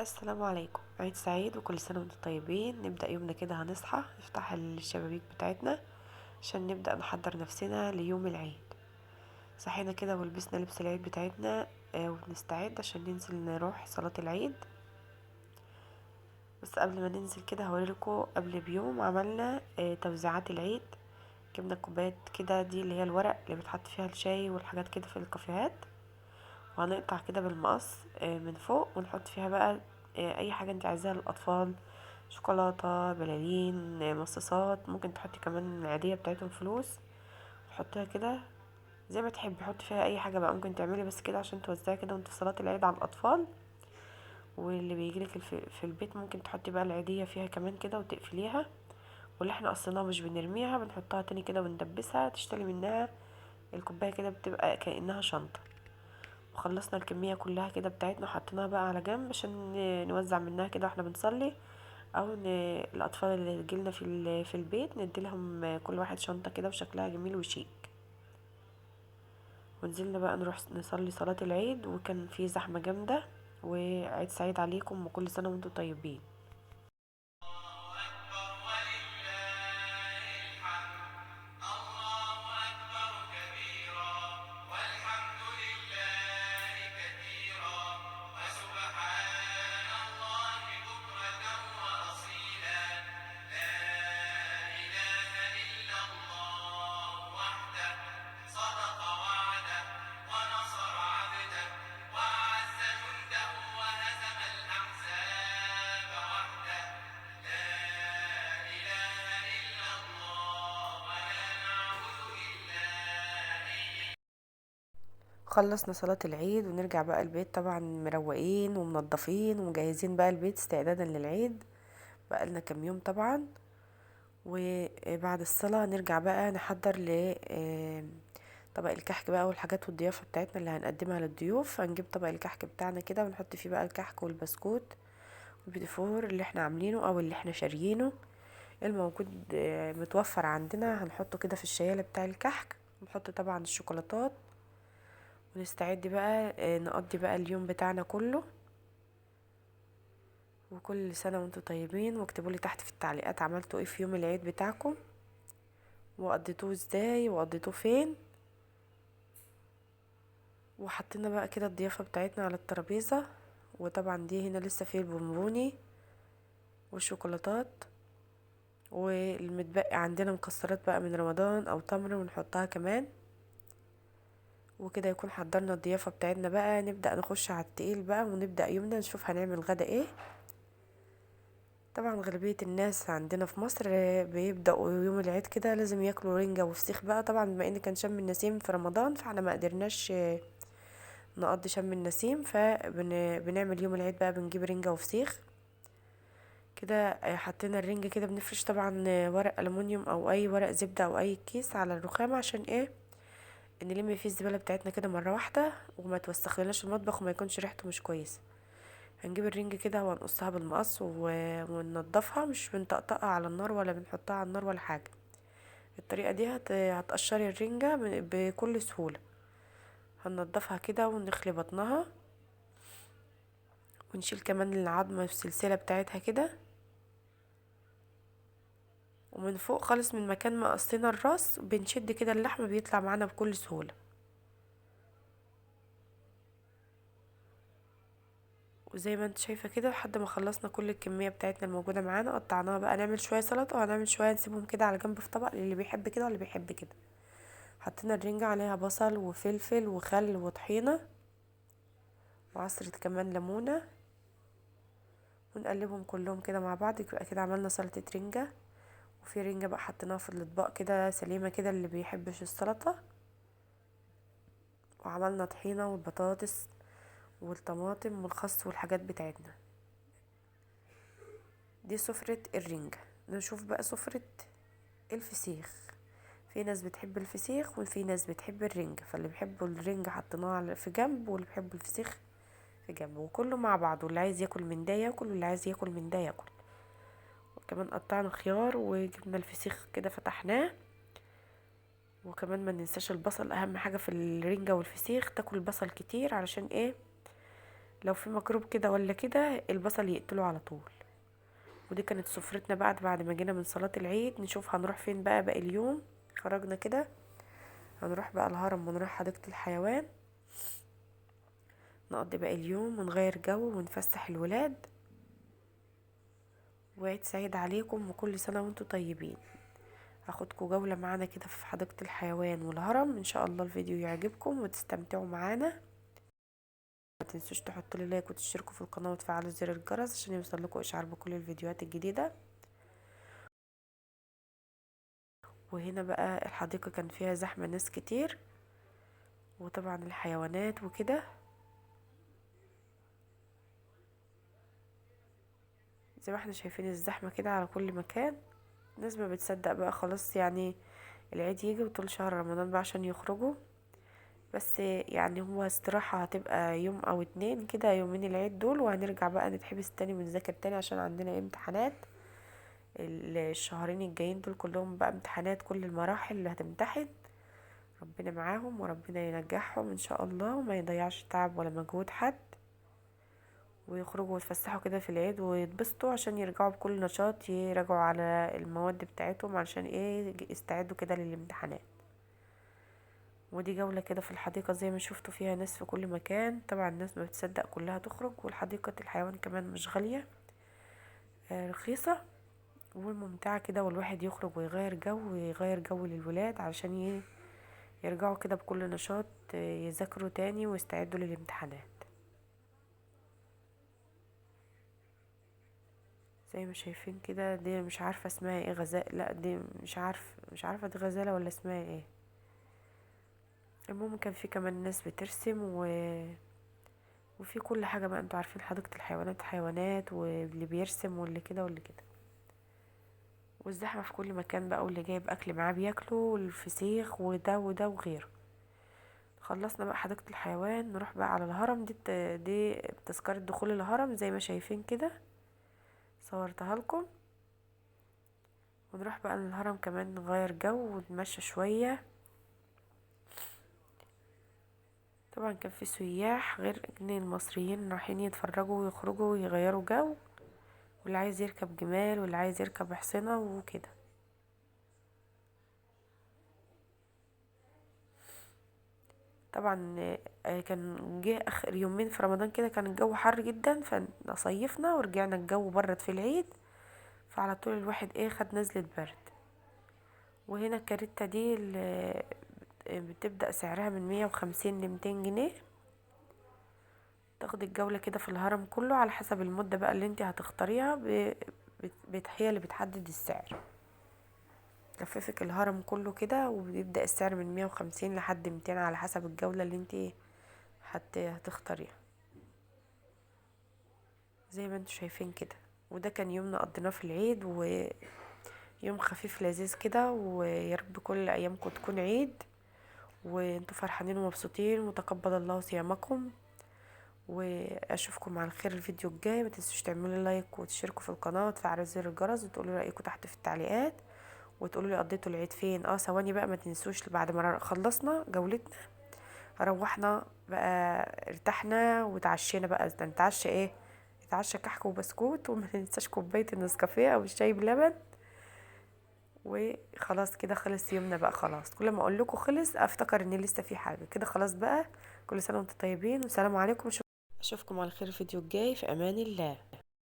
السلام عليكم، عيد سعيد وكل سنة وانتم طيبين. نبدأ يومنا كده، هنصحى نفتح الشبابيك بتاعتنا عشان نبدأ نحضر نفسنا ليوم العيد. صحينا كده ولبسنا لبس العيد بتاعتنا، وبنستعد عشان ننزل نروح صلاة العيد. بس قبل ما ننزل كده هوريلكوا قبل بيوم عملنا توزيعات العيد. جبنا كوبايات كده، دي اللي هي الورق اللي بتحط فيها الشاي والحاجات كده في الكافيهات، وهنقطع كده بالمقص من فوق ونحط فيها بقى اي حاجة انت عايزاها للاطفال، شوكولاتة، بلالين، مصاصات. ممكن تحطي كمان العيدية بتاعتهم فلوس، تحطيها كده زي ما تحبي. حطي فيها اي حاجة بقى، ممكن تعملي بس كده عشان توزعي كده وانت في صلاة العيد على الاطفال واللي بيجيلك في البيت. ممكن تحطي بقى العيدية فيها كمان كده وتقفليها، واللي احنا قصيناها مش بنرميها، بنحطها تاني كده وندبسها، تشتري منها الكوباية كده بتبقى كأنها شنطة. وخلصنا الكمية كلها كده بتاعتنا وحطيناها بقى على جنب عشان نوزع منها كده واحنا بنصلي، او الاطفال اللي تجيلنا في البيت نديلهم كل واحد شنطة كده وشكلها جميل وشيك. ونزلنا بقى نروح نصلي صلاة العيد، وكان في زحمة جامدة. وعيد سعيد عليكم وكل سنة وانتم طيبين. أكبر ولله الحمد. الله أكبر كبيرا، والحمد لله كثيرا، وسبحان الله بكرة وأصيلا. لا إله إلا الله وحده، صدق وعده، ونصر عبده، وأعز جنده، وهزم الأحزاب وحده. لا إله إلا الله، ولا نعبد إلا إياه. خلصنا صلاة العيد ونرجع بقى البيت، طبعا مروقين ومنضفين ومجهزين بقى البيت استعدادا للعيد. بقى لنا كام يوم طبعا. وبعد الصلاة نرجع بقى نحضر ل طبق الكحك بقى والحاجات والضيافة بتاعتنا اللي هنقدمها للضيوف. هنجيب طبق الكحك بتاعنا كده ونحط فيه بقى الكحك والبسكوت والبيتي فور اللي احنا عاملينه او اللي احنا شاريينه الموجود متوفر عندنا. هنحطه كده في الشيالة بتاع الكحك، ونحط طبعا الشوكولاتات، ونستعد بقى نقضي بقى اليوم بتاعنا كله. وكل سنة وانتم طيبين. واكتبوا لي تحت في التعليقات عملتوا ايه في يوم العيد بتاعكم، وقضيتوه ازاي وقضيتوه فين. وحطينا بقى كده الضيافة بتاعتنا على الترابيزة. وطبعا دي هنا لسه فيه البونبوني والشوكولاتات، والمتبقي عندنا مكسرات بقى من رمضان او تمر ونحطها كمان. وكده يكون حضرنا الضيافة بتاعتنا بقى. نبدأ نخش على التقيل بقى ونبدأ يومنا نشوف هنعمل غدا ايه. طبعا غالبية الناس عندنا في مصر بيبدأوا يوم العيد كده لازم ياكلوا رنجة وفسيخ بقى. طبعا بما ان كان شم النسيم في رمضان فاحنا ما قدرناش نقضي شم النسيم، فبنعمل يوم العيد بقى بنجيب رنجة وفسيخ كده. حطينا الرنجة كده بنفرش طبعا ورق ألمونيوم او اي ورق زبدة او اي كيس على الرخامة عشان ايه، نلم فيه الزبالة بتاعتنا كده مرة واحدة وما توسخلناش المطبخ وما يكونش ريحته مش كويسة. هنجيب الرنجة كده وهنقصها بالمقص وننضفها، مش بنطقطقها على النار ولا بنحطها على النار ولا حاجة. الطريقة دي هتقشري الرنجة بكل سهولة. هننضفها كده ونخلي بطنها، ونشيل كمان العظمة السلسلة بتاعتها كده، ومن فوق خالص من مكان ما قصينا الراس بنشد كده اللحم بيطلع معانا بكل سهولة. وزي ما انت شايفة كده لحد ما خلصنا كل الكمية بتاعتنا الموجودة معانا قطعناها بقى. نعمل شوية سلطة وهنعمل شوية نسيبهم كده على جنب في طبق للي بيحب كده واللي بيحب كده. حطينا الرنجة عليها بصل وفلفل وخل وطحينة وعصرة كمان ليمونة، ونقلبهم كلهم كده مع بعض. يبقى كده عملنا سلطة رنجة. وفي رنجة بقى حطيناها في الاطباق كده سليمة كده اللي بيحبش السلطة. وعملنا طحينة والبطاطس والطماطم والخس والحاجات بتاعتنا. دي سفرة الرنجة. نشوف بقى سفرة الفسيخ. في ناس بتحب الفسيخ وفي ناس بتحب الرنجة، فاللي بيحبوا الرنجة حطيناها في جنب، واللي بيحبوا الفسيخ في جنب، وكله مع بعض. واللي عايز ياكل من ده ياكل واللي عايز ياكل من ده ياكل. وكمان قطعنا خيار وجبنا الفسيخ كده فتحناه. وكمان ما ننساش البصل، اهم حاجة في الرنجة والفسيخ تاكل البصل كتير علشان ايه، لو في ميكروب كده ولا كده البصل يقتله على طول. ودي كانت سفرتنا بعد ما جينا من صلاة العيد. نشوف هنروح فين بقى باقي اليوم. خرجنا كده هنروح بقى الهرم ونروح حديقة الحيوان، نقضي باقي اليوم ونغير جو ونفسح الولاد. وعيد سعيد عليكم وكل سنة وانتم طيبين. هاخدكم جولة معانا كده في حديقة الحيوان والهرم، ان شاء الله الفيديو يعجبكم وتستمتعوا معانا. ما تنسوش تحطوا لي لايك وتشتركوا في القناة وتفعلوا زر الجرس عشان يوصل لكم اشعار بكل الفيديوهات الجديدة. وهنا بقى الحديقة كان فيها زحمة ناس كتير، وطبعا الحيوانات وكده. زي ما احنا شايفين الزحمة كده على كل مكان. الناس ما بتصدق بقى خلاص يعني العيد يجي وطول شهر رمضان بقى عشان يخرجوا. بس يعني هو استراحة هتبقى يوم او 2 كده، يومين العيد دول، وهنرجع بقى نتحبس تاني ونذاكر تاني عشان عندنا امتحانات. الشهرين الجايين دول كلهم بقى امتحانات، كل المراحل اللي هتمتحن ربنا معاهم وربنا ينجحهم ان شاء الله وما يضيعش تعب ولا مجهود حد، ويخرجوا ويتفسحوا كده في العيد ويتبسطوا عشان يرجعوا بكل نشاط يراجعوا على المواد بتاعتهم علشان ايه يستعدوا كده للامتحانات. ودي جولة كده في الحديقة زي ما شفتوا فيها ناس في كل مكان. طبعا الناس ما بتصدق كلها تخرج، والحديقة الحيوان كمان مش غالية، رخيصة وممتعة كده، والواحد يخرج ويغير جو للولاد علشان يرجعوا كده بكل نشاط، يذاكروا تاني ويستعدوا للامتحانات. زي ما شايفين كده دي مش عارفة اسمها ايه، لا دي مش عارفة دي غزالة ولا اسمها ايه. المهم كان في كمان ناس بترسم وفي كل حاجة بقى. انتوا عارفين حديقة الحيوانات حيوانات، واللي بيرسم واللي كده واللي كده، والزحمة في كل مكان بقى، واللي جايب اكل معاه بياكلوا، والفسيخ وده وده وغيره. خلصنا بقى حديقة الحيوان نروح بقى على الهرم. دي تذكرة دخول الهرم زي ما شايفين كده، صورتها لكم. ونروح بقى الهرم كمان نغير جو ونتمشى شوية. طبعا كان في سياح غير ان المصريين رايحين يتفرجوا ويخرجوا ويغيروا جو، واللي عايز يركب جمال واللي عايز يركب حصنة وكده. طبعا كان جه اخر يومين في رمضان كده كان الجو حر جدا، فصيفنا ورجعنا الجو برد في العيد، فعلى طول الواحد خد نزلة برد. وهنا الكاريتا دي اللي بتبدأ سعرها من 150 ل200 جنيه. تاخد الجولة كده في الهرم كله على حسب المدة بقى اللي انت هتختاريها، هي اللي بتحدد السعر. لففك الهرم كله كده، وبيبدأ السعر من 150 لحد 200 على حسب الجولة اللي انت هتختاريها. زي ما انتوا شايفين كده. وده كان يومنا قضيناه في العيد، ويوم خفيف لذيذ كده، ويا رب كل ايامكم تكون عيد وانتوا فرحانين ومبسوطين، وتقبل الله صيامكم. واشوفكم على خير الفيديو الجاي. ما تنسوش تعملوا لي لايك وتشتركوا في القناه وتفعلوا زر الجرس وتقولوا رايكم تحت في التعليقات، وتقولوا لي قضيتوا العيد فين. ثواني بقى، ما تنسوش بعد ما خلصنا جولتنا روحنا بقى ارتحنا وتعشينا بقى. نتعشى نتعشى كحك وبسكوت، وما ننساش كوبايه النسكافيه او الشاي بلبن. وخلاص كده خلص يومنا بقى. خلاص كل ما اقول لكم خلص افتكر ان لسه في حاجه كده. خلاص بقى، كل سنه وانتم طيبين والسلام عليكم. اشوفكم على خير الفيديو الجاي، في امان الله.